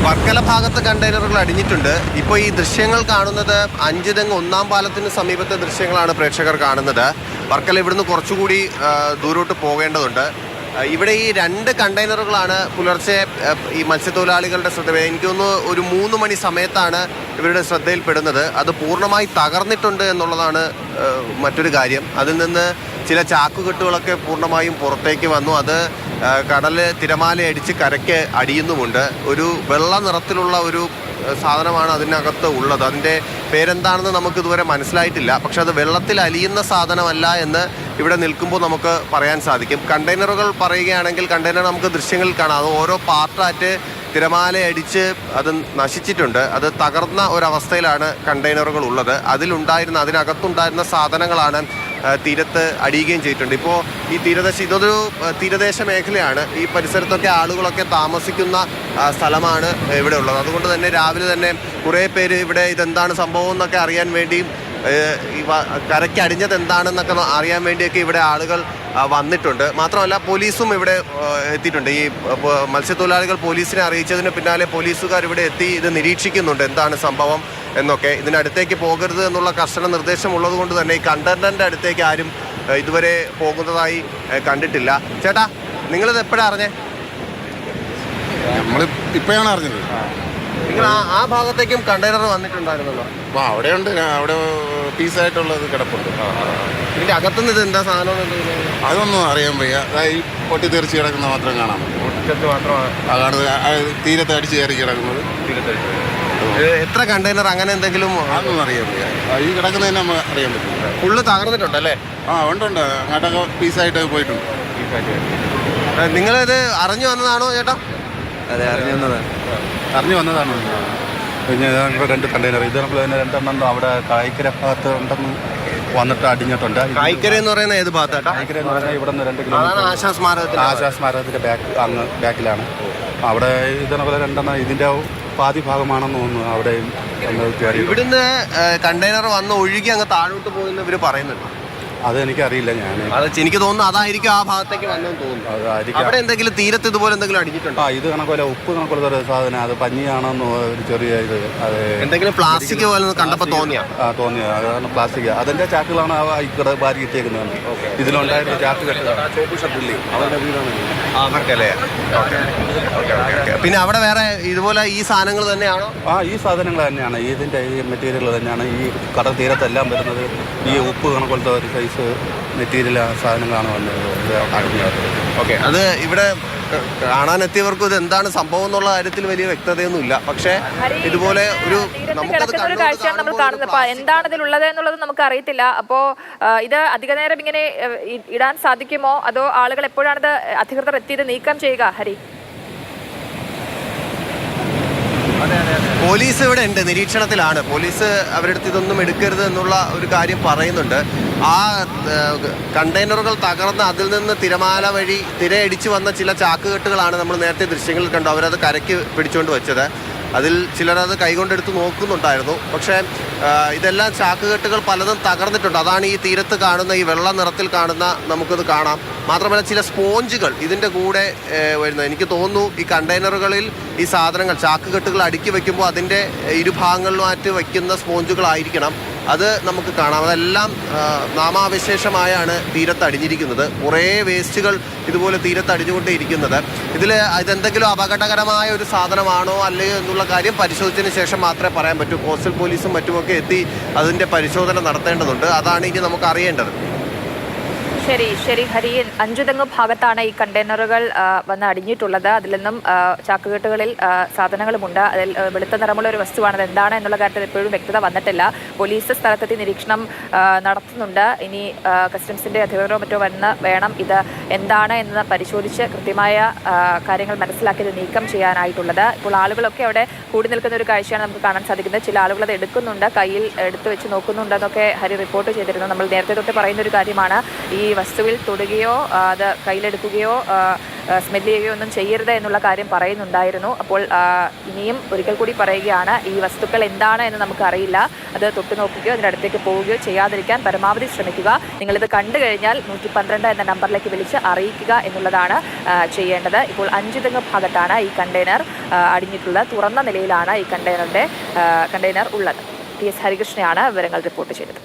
വർക്കല ഭാഗത്ത് കണ്ടെയ്നറുകൾ അടിഞ്ഞിട്ടുണ്ട്. ഇപ്പോൾ ഈ ദൃശ്യങ്ങൾ കാണുന്നത് അഞ്ചുതെങ്ങ് ഒന്നാം പാലത്തിന് സമീപത്തെ ദൃശ്യങ്ങളാണ് പ്രേക്ഷകർ കാണുന്നത്. വർക്കല ഇവിടുന്ന് കുറച്ചുകൂടി ദൂരോട്ട് പോകേണ്ടതുണ്ട്. ഇവിടെ ഈ 2 കണ്ടെയ്നറുകളാണ് പുലർച്ചെ ഈ മത്സ്യത്തൊഴിലാളികളുടെ ശ്രദ്ധ, എനിക്ക് തോന്നുന്നു ഒരു 3 മണി സമയത്താണ് ഇവരുടെ ശ്രദ്ധയിൽപ്പെടുന്നത്. അത് പൂർണ്ണമായി തകർന്നിട്ടുണ്ട് എന്നുള്ളതാണ് മറ്റൊരു കാര്യം. അതിൽ നിന്ന് ചില ചാക്കുകെട്ടുകളൊക്കെ പൂർണ്ണമായും പുറത്തേക്ക് വന്നു. അത് കടല് തിരമാലയടിച്ച് കരയ്ക്ക് അടിയുന്നുമുണ്ട്. ഒരു വെള്ള നിറത്തിലുള്ള ഒരു സാധനമാണ് അതിനകത്ത് ഉള്ളത്. അതിൻ്റെ പേരെന്താണെന്ന് നമുക്ക് ഇതുവരെ മനസ്സിലായിട്ടില്ല. പക്ഷെ അത് വെള്ളത്തിൽ അലിയുന്ന സാധനമല്ല എന്ന് ഇവിടെ നിൽക്കുമ്പോൾ നമുക്ക് പറയാൻ സാധിക്കും. കണ്ടെയ്നറുകൾ പറയുകയാണെങ്കിൽ കണ്ടെയ്നർ നമുക്ക് ദൃശ്യങ്ങളിൽ കാണാം. അത് ഓരോ പാർട്ടായിട്ട് തിരമാലയടിച്ച് അത് നശിച്ചിട്ടുണ്ട്. അത് തകർന്ന ഒരവസ്ഥയിലാണ് കണ്ടെയ്നറുകൾ ഉള്ളത്. അതിനകത്തുണ്ടായിരുന്ന സാധനങ്ങളാണ് തീരത്ത് അടിയുകയും ചെയ്തിട്ടുണ്ട്. ഇപ്പോൾ ഈ ഇതൊരു തീരദേശ മേഖലയാണ്. ഈ പരിസരത്തൊക്കെ ആളുകളൊക്കെ താമസിക്കുന്ന സ്ഥലമാണ് ഇവിടെ ഉള്ളത്. അതുകൊണ്ട് തന്നെ രാവിലെ തന്നെ കുറേ പേര് ഇവിടെ ഇതെന്താണ് സംഭവം എന്നൊക്കെ അറിയാൻ വേണ്ടിയും കരയ്ക്ക് അടിഞ്ഞത് എന്താണെന്നൊക്കെ അറിയാൻ വേണ്ടിയൊക്കെ ഇവിടെ ആളുകൾ വന്നിട്ടുണ്ട്. മാത്രമല്ല പോലീസും ഇവിടെ എത്തിയിട്ടുണ്ട്. ഈ മത്സ്യത്തൊഴിലാളികൾ പോലീസിനെ അറിയിച്ചതിന് പിന്നാലെ പോലീസുകാർ ഇവിടെ എത്തി ഇത് നിരീക്ഷിക്കുന്നുണ്ട് എന്താണ് സംഭവം എന്നൊക്കെ. ഇതിനടുത്തേക്ക് പോകരുത് എന്നുള്ള കർശന നിർദ്ദേശമുള്ളത് കൊണ്ട് തന്നെ ഈ കണ്ടെയ്നറിൻ്റെ അടുത്തേക്ക് ആരും ഇതുവരെ പോകുന്നതായി കണ്ടിട്ടില്ല. ചേട്ടാ, നിങ്ങളിത് എപ്പോഴാണ് അറിഞ്ഞേ? നമ്മൾ ഇപ്പോഴാണ് അറിഞ്ഞത്. നിങ്ങൾ ആ ഭാഗത്തേക്കും കണ്ടെയ്നർ വന്നിട്ടുണ്ടായിരുന്നല്ലോ? അവിടെയുണ്ട്, അവിടെ പീസായിട്ടുള്ളത് കിടപ്പുണ്ട്. ഇതിൻ്റെ അകത്തുനിന്ന് ഇത് എന്താ സാധനം? അതൊന്നും അറിയാൻ വയ്യ. ഈ പൊട്ടി തെറിച്ച് കിടക്കുന്ന മാത്രം കാണാൻ കാണുന്നത്. തീരത്ത് അടിച്ച് കയറി കിടക്കുന്നത്. എത്ര കണ്ടെയ്നർ അങ്ങനെ എന്തെങ്കിലും? അതൊന്നും അറിയാൻ വയ്യ. ഈ കിടക്കുന്നതിന് നമ്മൾ അറിയാൻ പറ്റില്ല. ഫുള്ള് തകർന്നിട്ടുണ്ടല്ലേ? ഉണ്ട്. അങ്ങോട്ടൊക്കെ പീസായിട്ട് പോയിട്ടുണ്ട്. നിങ്ങളിത് അറിഞ്ഞു വന്നതാണോ ചേട്ടാ? അതെ, അറിഞ്ഞു വന്നതാണ്. പിന്നെ 2 കണ്ടെയ്നർ ഇതേപോലെ തന്നെ 2 അവിടെ കായിക്കര ഭാഗത്ത് ഉണ്ടെന്ന് വന്നിട്ട് അടിഞ്ഞിട്ടുണ്ട്. കായിക്കര എന്ന് പറയുന്നത് ഏത് ഭാഗത്താ? കായിക്കര എന്ന് പറഞ്ഞാൽ ഇവിടെ നിന്ന് 2 കിലോമീറ്റർ ആശാസ്മാരകത്തിൻ്റെ ബാക്കിലാണ്. അവിടെ ഇതേപോലെ 2 ഇതിൻ്റെ പാതി ഭാഗമാണെന്ന് തോന്നുന്നു. അവിടെ ഇവിടുന്ന് കണ്ടെയ്നർ വന്ന് ഒഴുകി അങ്ങ് താഴോട്ട് പോകുന്ന ഇവർ പറയുന്നുണ്ട്. അതെനിക്കറിയില്ല. എനിക്ക് തോന്നുന്നു അതായിരിക്കും ആ ഭാഗത്തേക്ക് വന്നെന്ന് തോന്നുന്നു. അവിടെ എന്തെങ്കിലും തീരത്ത് ഇതുപോലെ എന്തെങ്കിലും അടിഞ്ഞിട്ടുണ്ടോ? ഇത് കണക്കോലെ ഉപ്പ് കണക്കുള്ള ഒരു സാധനം. അത് പഞ്ഞിയാണെന്ന് ഒരു ചെറിയ ഇത്. അത് എന്തെങ്കിലും പ്ലാസ്റ്റിക് പോലെ കണ്ടപ്പോൾ തോന്നിയ അതാണ് പ്ലാസ്റ്റിക്. അതിന്റെ ചാക്കുകളാണ് ഇവിടെ ഭാരി കിട്ടിയേക്കുന്നത്. ഇതിലുണ്ടായിരുന്ന ചാക്ക് അവർക്കല്ലേ? പിന്നെ അവിടെ വേറെ ഇതുപോലെ ഈ സാധനങ്ങൾ തന്നെയാണോ? ഈ സാധനങ്ങൾ തന്നെയാണ്. ഇതിന്റെ ഈ മെറ്റീരിയൽ തന്നെയാണ് ഈ കടൽ തീരത്തെല്ലാം വരുന്നത്. ഈ ഉപ്പ് കണക്കുള്ള ഒരു സൈസ് മെറ്റീരിയൽ സാധനങ്ങളാണ് വന്നത്. ഓക്കെ, അത് ഇവിടെ കാണാനെത്തിയവർക്കും ഇത് എന്താണ് സംഭവം എന്നുള്ള കാര്യത്തിൽ വലിയ വ്യക്തതയൊന്നുമില്ല. പക്ഷേ ഇതുപോലെ ഒരു കാഴ്ചയാണ് നമ്മൾ കാണുന്നത്. എന്താണ് ഇതിലുള്ളത് എന്നുള്ളത് നമുക്ക് അറിയത്തില്ല. അപ്പോൾ ഇത് അധിക നേരം ഇങ്ങനെ ഇടാൻ സാധിക്കുമോ, അതോ ആളുകൾ എപ്പോഴാണിത് അധികൃതർ എത്തിയത് നീക്കം ചെയ്യുക? ഹരി, പോലീസ് ഇവിടെ ഉണ്ട്, നിരീക്ഷണത്തിലാണ്. പോലീസ് അവരുടെ അടുത്ത് ഇതൊന്നും എടുക്കരുത് എന്നുള്ള ഒരു കാര്യം പറയുന്നുണ്ട്. ആ കണ്ടെയ്നറുകൾ തകർന്ന് അതിൽ നിന്ന് തിരമാല വഴി തിരയടിച്ച് വന്ന ചില ചാക്കുകെട്ടുകളാണ് നമ്മൾ നേരത്തെ ദൃശ്യങ്ങളിൽ കണ്ടു. അവരത് കരയ്ക്ക് പിടിച്ചുകൊണ്ട് വെച്ചത്. അതിൽ ചിലരത് കൈകൊണ്ടെടുത്ത് നോക്കുന്നുണ്ടായിരുന്നു. പക്ഷേ ഇതെല്ലാം ചാക്കുകെട്ടുകൾ പലതും തകർന്നിട്ടുണ്ട്. അതാണ് ഈ തീരത്ത് കാണുന്ന ഈ വെള്ള നിറത്തിൽ കാണുന്ന നമുക്കത് കാണാം. മാത്രമല്ല ചില സ്പോഞ്ചുകൾ ഇതിൻ്റെ കൂടെ വരുന്നത്. എനിക്ക് തോന്നുന്നു ഈ കണ്ടെയ്നറുകളിൽ ഈ സാധനങ്ങൾ ചാക്കുകെട്ടുകൾ അടുക്കി വയ്ക്കുമ്പോൾ അതിൻ്റെ ഇരുഭാഗങ്ങളിലുമായിട്ട് വയ്ക്കുന്ന സ്പോഞ്ചുകളായിരിക്കണം. അത് നമുക്ക് കാണാം. അതെല്ലാം നാമാവിശേഷമായാണ് തീരത്ത് അടിഞ്ഞിരിക്കുന്നത്. കുറേ വേസ്റ്റുകൾ ഇതുപോലെ തീരത്ത് അടിഞ്ഞുകൊണ്ടേ ഇരിക്കുന്നത്. ഇതെന്തെങ്കിലും അപകടകരമായ ഒരു സാധനമാണോ അല്ലയോ എന്നുള്ള കാര്യം പരിശോധിച്ചതിന് ശേഷം മാത്രമേ പറയാൻ പറ്റൂ. കോസ്റ്റൽ പോലീസും മറ്റുമൊക്കെ എത്തി അതിൻ്റെ പരിശോധന നടത്തേണ്ടതുണ്ട്. അതാണ് ഇനി നമുക്ക് അറിയേണ്ടത്. ശരി ഹരി, അഞ്ചുതെങ്ങ് ഭാഗത്താണ് ഈ കണ്ടെയ്നറുകൾ വന്ന് അടിഞ്ഞിട്ടുള്ളത്. അതിൽ നിന്നും ചാക്കുകെട്ടുകളിൽ സാധനങ്ങളുമുണ്ട്. അതിൽ വെളുത്ത നിറമുള്ള ഒരു വസ്തുവാണ്. അത് എന്താണ് എന്നുള്ള കാര്യത്തിൽ എപ്പോഴും വ്യക്തത വന്നിട്ടില്ല. പോലീസ് സ്ഥലത്തെത്തി നിരീക്ഷണം നടത്തുന്നുണ്ട്. ഇനി കസ്റ്റംസിൻ്റെ അധികൃതരോ മറ്റോ വേണം ഇത് എന്താണ് എന്ന് പരിശോധിച്ച് കൃത്യമായ കാര്യങ്ങൾ മനസ്സിലാക്കിയത് നീക്കം ചെയ്യാനായിട്ടുള്ളത്. ഇപ്പോൾ ആളുകളൊക്കെ അവിടെ കൂടി നിൽക്കുന്ന ഒരു കാഴ്ചയാണ് നമുക്ക് കാണാൻ സാധിക്കുന്നത്. ചില ആളുകൾ അത് എടുക്കുന്നുണ്ട്, കയ്യിൽ എടുത്തു വെച്ച് നോക്കുന്നുണ്ടെന്നൊക്കെ ഹരി റിപ്പോർട്ട് ചെയ്തിരുന്നു. നമ്മൾ നേരത്തെ തൊട്ട് പറയുന്ന ഒരു കാര്യമാണ്, ഈ വസ്തുവിൽ തൊടുകയോ അത് കയ്യിലെടുക്കുകയോ സ്മെല്ല് ചെയ്യുകയോ ഒന്നും ചെയ്യരുത് എന്നുള്ള കാര്യം പറയുന്നുണ്ടായിരുന്നു. അപ്പോൾ ഇനിയും ഒരിക്കൽ കൂടി പറയുകയാണ്, ഈ വസ്തുക്കൾ എന്താണ് എന്ന് നമുക്കറിയില്ല. അത് തൊട്ടു നോക്കുകയോ അതിൻ്റെ അടുത്തേക്ക് പോവുകയോ ചെയ്യാതിരിക്കാൻ പരമാവധി ശ്രമിക്കുക. നിങ്ങളിത് കണ്ടു കഴിഞ്ഞാൽ 112 എന്ന നമ്പറിലേക്ക് വിളിച്ച് അറിയിക്കുക എന്നുള്ളതാണ് ചെയ്യേണ്ടത്. ഇപ്പോൾ 5 തെങ്ങ് ഭാഗത്താണ് ഈ കണ്ടെയ്നർ അടിഞ്ഞിട്ടുള്ളത്. തുറന്ന നിലയിലാണ് ഈ കണ്ടെയ്നർ ഉള്ളത്. ടി എസ് ഹരികൃഷ്ണയാണ് വിവരങ്ങൾ റിപ്പോർട്ട് ചെയ്തത്.